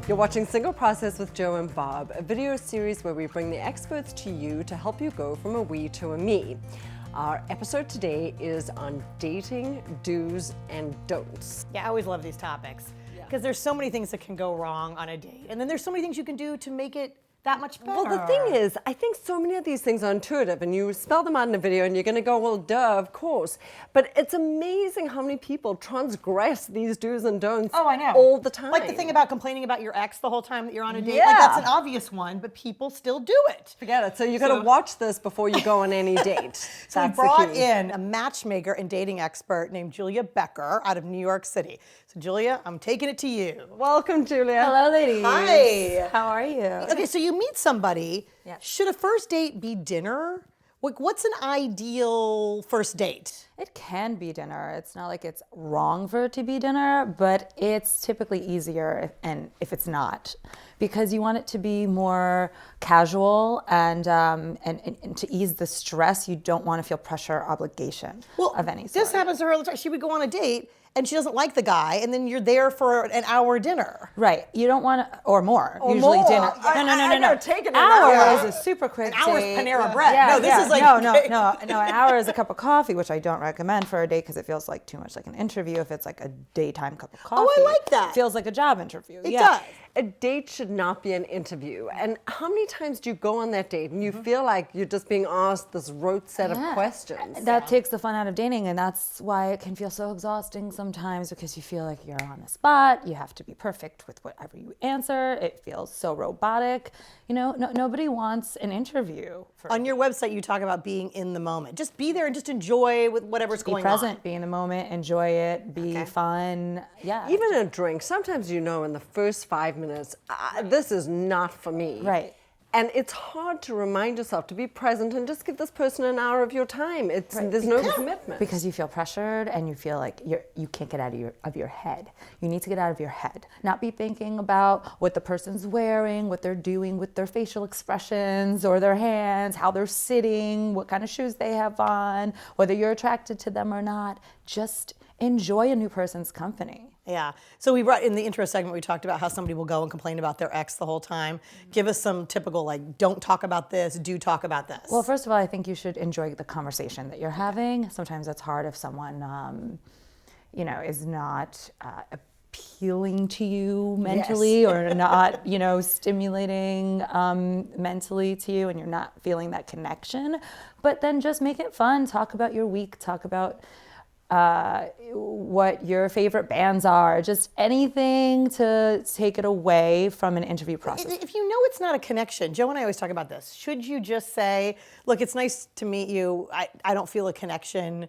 You're watching Single Process with Joe and Bob, a video series where we bring the experts to you to help you go from a we to a me. Our episode today is on dating do's and don'ts. Yeah, I always love these topics because there's so many things that can go wrong on a date. And then there's so many things you can do to make it that much better. Well, the thing is, I think so many of these things are intuitive and you spell them out in a video and you're going to go, well, duh, of course. But it's amazing how many people transgress these do's and don'ts all the time. Like the thing about complaining about your ex the whole time that you're on a date. Yeah. Like that's an obvious one, but people still do it. Forget it. So you got to watch this before you go on any date. So we brought in a matchmaker and dating expert named Julia Bekker out of New York City. So Julia, I'm taking it to you. Welcome, Julia. Hello, ladies. Hi. How are you? Okay, so you meet somebody. Yeah. Should a first date be dinner? Like, what's an ideal first date? It can be dinner. It's not like it's wrong for it to be dinner, but it's typically easier if it's not, because you want it to be more casual and to ease the stress. You don't want to feel pressure or obligation of any sort. This happens to her all the time. She would go on a date and she doesn't like the guy, and then you're there for an hour dinner. Right. You don't want to, or more. Usually more. dinner. No. Take an Hour is a super quick An hour is date. Panera Bread. Yeah, No, this is like no. An hour is a cup of coffee, which I don't recommend for a date because it feels like too much like an interview. If it's like a daytime cup of coffee, I like that. It feels like a job interview. It does. A date should not be an interview. And how many times do you go on that date and you feel like you're just being asked this rote set of questions? That takes the fun out of dating, and that's why it can feel so exhausting sometimes, because you feel like you're on the spot. You have to be perfect with whatever you answer. It feels so robotic. You know, nobody wants an interview. On your website, you talk about being in the moment. Just be there and just enjoy with whatever's going Be present, on. be in the moment, enjoy it, be fun. Yeah. Even a drink, sometimes you know in the first 5 minutes, this is not for me. Right. And it's hard to remind yourself to be present and just give this person an hour of your time. There's no commitment. Because you feel pressured and you feel like you can't get out of your head. You need to get out of your head. Not be thinking about what the person's wearing, what they're doing with their facial expressions or their hands, how they're sitting, what kind of shoes they have on, whether you're attracted to them or not. Just enjoy a new person's company. Yeah. So we brought in the intro segment, we talked about how somebody will go and complain about their ex the whole time. Give us some typical, like, don't talk about this, do talk about this. Well, first of all, I think you should enjoy the conversation that you're having. Sometimes it's hard if someone, is not appealing to you mentally or not, stimulating mentally to you, and you're not feeling that connection. But then just make it fun. Talk about your week. Talk about what your favorite bands are, just anything to take it away from an interview process. If you know it's not a connection, Joe and I always talk about this. Should you just say, look, it's nice to meet you. I don't feel a connection.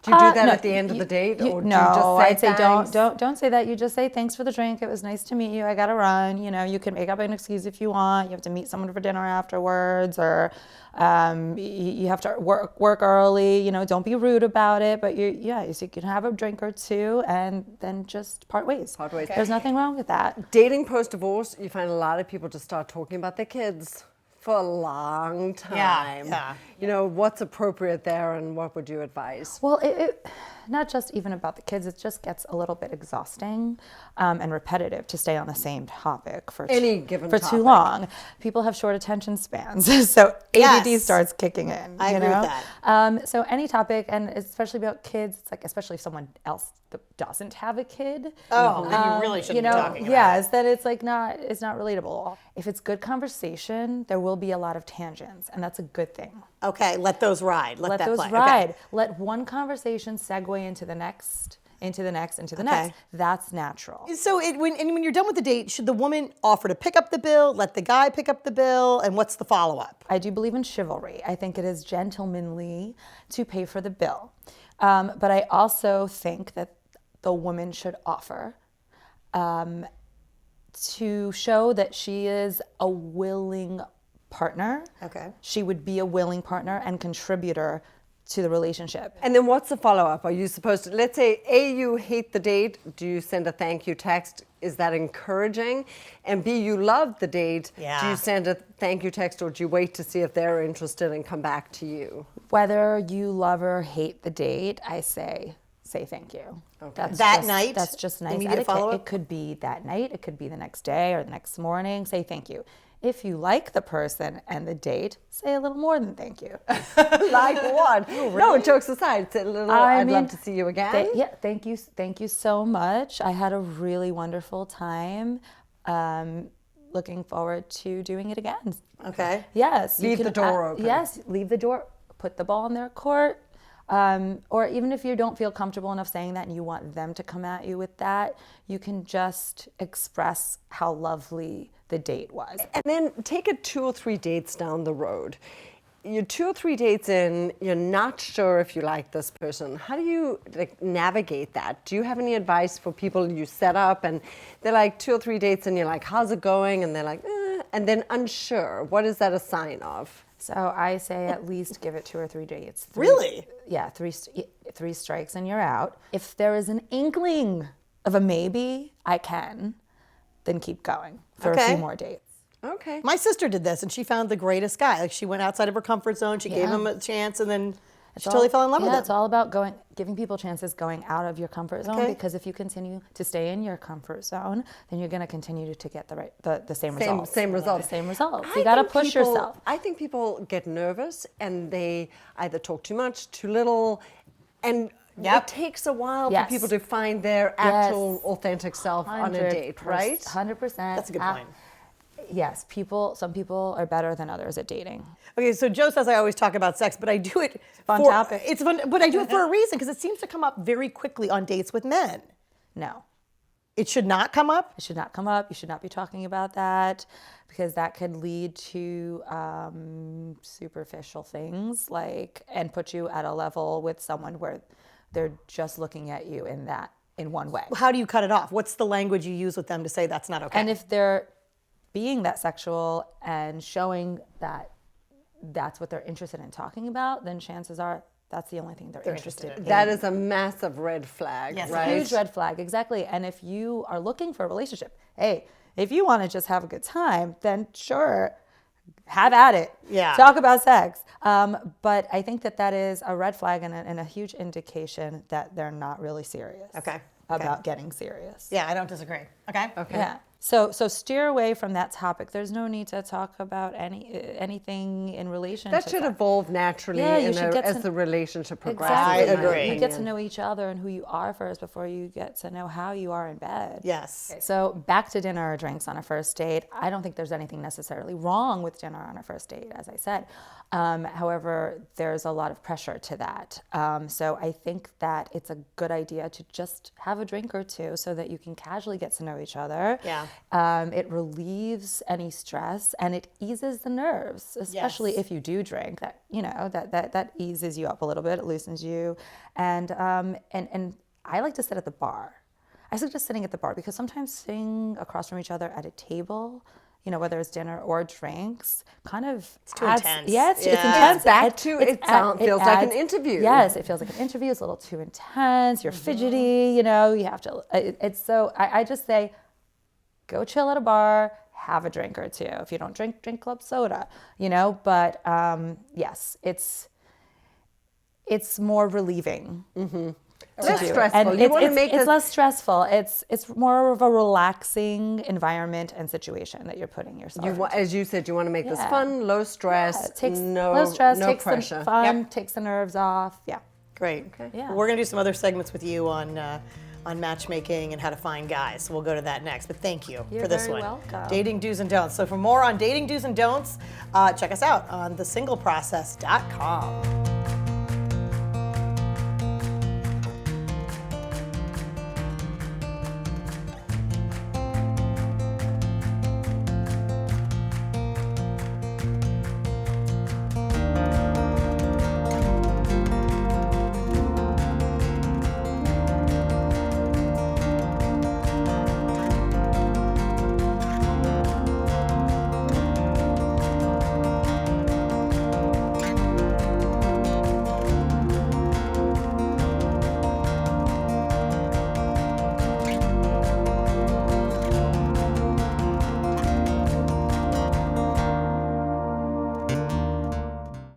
Do you do that at the end of the date? Or do you just say I'd say thanks? don't say that. You just say thanks for the drink. It was nice to meet you. I gotta run. You can make up an excuse if you want. You have to meet someone for dinner afterwards, or you have to work early. Don't be rude about it. But so you can have a drink or two and then just part ways. Part ways. There's nothing wrong with that. Dating post-divorce, you find a lot of people just start talking about their kids for a long time. Yeah. What's appropriate there and what would you advise? Well, it not just even about the kids, it just gets a little bit exhausting and repetitive to stay on the same topic for too long. People have short attention spans, so ADD starts kicking in. I agree with that. So any topic, and especially about kids, it's like, especially if someone else doesn't have a kid. Oh, then you really shouldn't be talking about yes, then it's like it's not relatable. If it's good conversation, there will be a lot of tangents, and that's a good thing. Okay, let those ride. Let that those play. ride. Okay. Let one conversation segue into the next, into the next. That's natural. So when you're done with the date, should the woman offer to pick up the bill, let the guy pick up the bill, and what's the follow-up? I do believe in chivalry. I think it is gentlemanly to pay for the bill. But I also think that the woman should offer to show that she is a willing partner. Okay. She would be a willing partner and contributor to the relationship. And then what's the follow-up? Are you supposed to, let's say, A, you hate the date, do you send a thank you text? Is that encouraging? And B, you love the date, do you send a thank you text or do you wait to see if they're interested and come back to you? Whether you love or hate the date, I say say thank you. Okay. That night? That's just nice Immediate etiquette. follow-up? It could be that night. It could be the next day or the next morning. Say thank you. If you like the person and the date, say a little more than thank you. Like what? No, jokes aside, say a little, I'd love to see you again. Thank you so much. I had a really wonderful time. Looking forward to doing it again. Okay. Yes. Leave the door open. Yes, leave the door. Put the ball in their court. Or even if you don't feel comfortable enough saying that and you want them to come at you with that, you can just express how lovely the date was. And then take it 2 or 3 dates down the road. You're 2 or 3 dates in, you're not sure if you like this person. How do you navigate that? Do you have any advice for people you set up and they're like 2 or 3 dates and you're like, how's it going? And they're like, and then unsure. What is that a sign of? So I say at least give it 2 or 3 dates. Really? Yeah, three strikes and you're out. If there is an inkling of a maybe, then keep going for a few more dates. Okay. My sister did this, and she found the greatest guy. Like, she went outside of her comfort zone. She gave him a chance, and then she totally fell in love with him. Yeah, it's all about giving people chances, going out of your comfort zone. Because if you continue to stay in your comfort zone, then you're going to continue to get the same results. Same results. The same results. You got to push yourself. I think people get nervous, and they either talk too much, too little, and it takes a while for people to find their actual authentic self on a date, right? 100%. That's a good point. Yes, some people are better than others at dating. Okay, so Joe says I always talk about sex, but I do it Fun topic. It's fun, but I do it for a reason because it seems to come up very quickly on dates with men. No. It should not come up? It should not come up. You should not be talking about that because that could lead to superficial things and put you at a level with someone where they're just looking at you in one way. How do you cut it off? What's the language you use with them to say that's not okay? And if they're being that sexual and showing that that's what they're interested in talking about, then chances are that's the only thing they're interested in. That is a massive red flag, right? Huge red flag, exactly. And if you are looking for a relationship, hey, if you want to just have a good time, then sure, have at it. Yeah. Talk about sex. But I think that is a red flag and a huge indication that they're not really serious. About getting serious. Yeah, I don't disagree. Okay. Yeah. So steer away from that topic. There's no need to talk about anything in relation to that. Should evolve naturally as the relationship progresses. Exactly. I agree. You get to know each other and who you are first before you get to know how you are in bed. Yes. So back to dinner or drinks on a first date. I don't think there's anything necessarily wrong with dinner on a first date, as I said. However, there's a lot of pressure to that. So I think that it's a good idea to just have a drink or two so that you can casually get to know each other. Yeah. It relieves any stress and it eases the nerves, especially if you do drink. That eases you up a little bit. It loosens you, and I like to sit at the bar. I suggest sitting at the bar because sometimes sitting across from each other at a table, whether it's dinner or drinks, kind of it's too intense. Yeah, it's intense. Feels like an interview. Yes, it feels like an interview. It's a little too intense. You're fidgety. You have to. I just say, go chill at a bar, have a drink or two. If you don't drink club soda, But yes, it's more relieving. Mm-hmm. Less stressful. And it's less stressful. It's more of a relaxing environment and situation that you're putting yourself in. As you said, you want to make this fun, low stress, low stress, no takes pressure. the fun, takes the nerves off. Yeah. Great. Okay. Yeah. Well, we're going to do some other segments with you on matchmaking and how to find guys. So we'll go to that next. But thank you for this very one. welcome. Dating do's and don'ts. So for more on dating do's and don'ts, check us out on thesingleprocess.com.